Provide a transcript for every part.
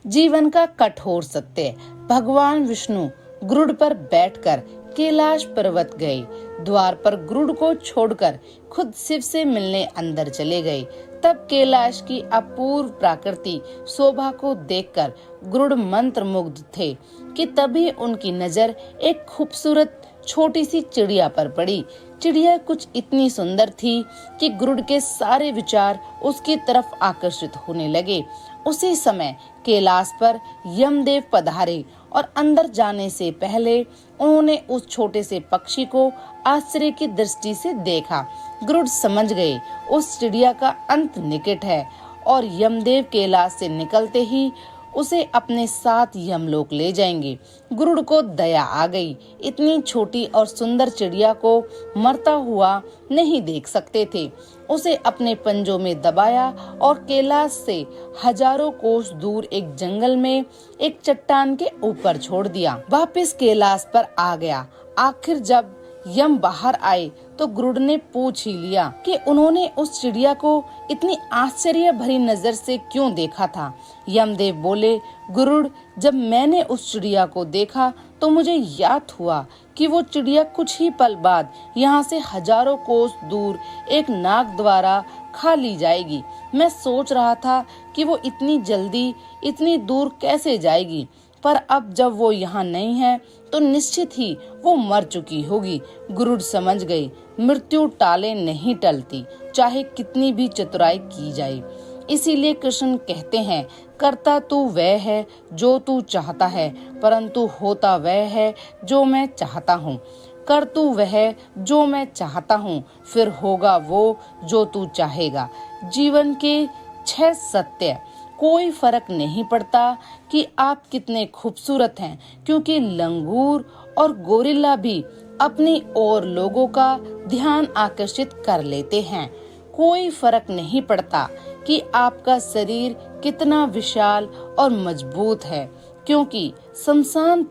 जीवन का कठोर सत्य। भगवान विष्णु गरुड़ पर बैठकर कैलाश पर्वत गए। द्वार पर गरुड़ को छोड़कर खुद शिव से मिलने अंदर चले गए। तब कैलाश की अपूर्व प्राकृतिक शोभा को देखकर गरुड़ मंत्र मुग्ध थे कि तभी उनकी नजर एक खूबसूरत छोटी सी चिड़िया पर पड़ी। चिड़िया कुछ इतनी सुंदर थी कि गरुड़ के सारे विचार उसकी तरफ आकर्षित होने लगे। उसी समय कैलाश पर यमदेव पधारे और अंदर जाने से पहले उन्होंने उस छोटे से पक्षी को आश्चर्य की दृष्टि से देखा। गरुड़ समझ गए उस चिड़िया का अंत निकट है और यमदेव कैलाश से निकलते ही उसे अपने साथ यमलोक ले जाएंगे। गरुड़ को दया आ गई। इतनी छोटी और सुंदर चिड़िया को मरता हुआ नहीं देख सकते थे। उसे अपने पंजों में दबाया और कैलाश से हजारों कोस दूर एक जंगल में एक चट्टान के ऊपर छोड़ दिया। वापस कैलाश पर आ गया। आखिर जब यम बाहर आए तो गरुड़ ने पूछ ही लिया कि उन्होंने उस चिड़िया को इतनी आश्चर्य भरी नजर से क्यों देखा था। यमदेव बोले, गरुड़, जब मैंने उस चिड़िया को देखा तो मुझे याद हुआ कि वो चिड़िया कुछ ही पल बाद यहाँ से हजारों कोस दूर एक नाग द्वारा खा ली जाएगी। मैं सोच रहा था कि वो इतनी जल्दी इतनी दूर कैसे जाएगी, पर अब जब वो यहाँ नहीं है तो निश्चित ही वो मर चुकी होगी। गरुड़ समझ गई मृत्यु टाले नहीं टलती, चाहे कितनी भी चतुराई की जाए। इसीलिए कृष्ण कहते हैं, करता तू वह है जो तू चाहता है, परंतु होता वह है जो मैं चाहता हूँ। कर तू वह जो मैं चाहता हूँ, फिर होगा वो जो तू चाहेगा। जीवन के 6 सत्य। कोई फर्क नहीं पड़ता कि आप कितने खूबसूरत हैं, क्योंकि लंगूर और गोरिल्ला भी अपनी ओर लोगों का ध्यान आकर्षित कर लेते हैं। कोई फर्क नहीं पड़ता कि आपका शरीर कितना विशाल और मजबूत है, क्योंकि शमशान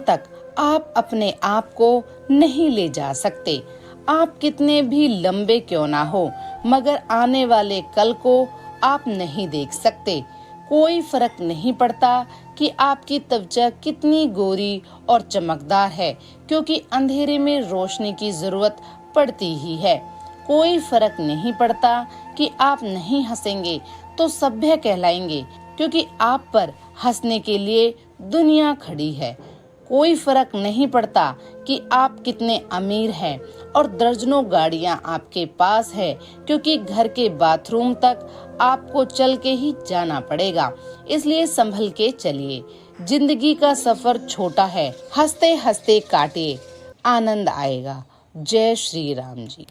तक आप अपने आप को नहीं ले जा सकते। आप कितने भी लंबे क्यों ना हो, मगर आने वाले कल को आप नहीं देख सकते। कोई फर्क नहीं पड़ता कि आपकी त्वचा कितनी गोरी और चमकदार है, क्योंकि अंधेरे में रोशनी की जरूरत पड़ती ही है। कोई फर्क नहीं पड़ता कि आप नहीं हंसेंगे तो सभ्य कहलाएंगे, क्योंकि आप पर हंसने के लिए दुनिया खड़ी है। कोई फर्क नहीं पड़ता कि आप कितने अमीर हैं और दर्जनों गाड़ियां आपके पास है, क्योंकि घर के बाथरूम तक आपको चल के ही जाना पड़ेगा। इसलिए संभल के चलिए। जिंदगी का सफर छोटा है, हंसते हंसते काटिए, आनंद आएगा। जय श्री राम जी।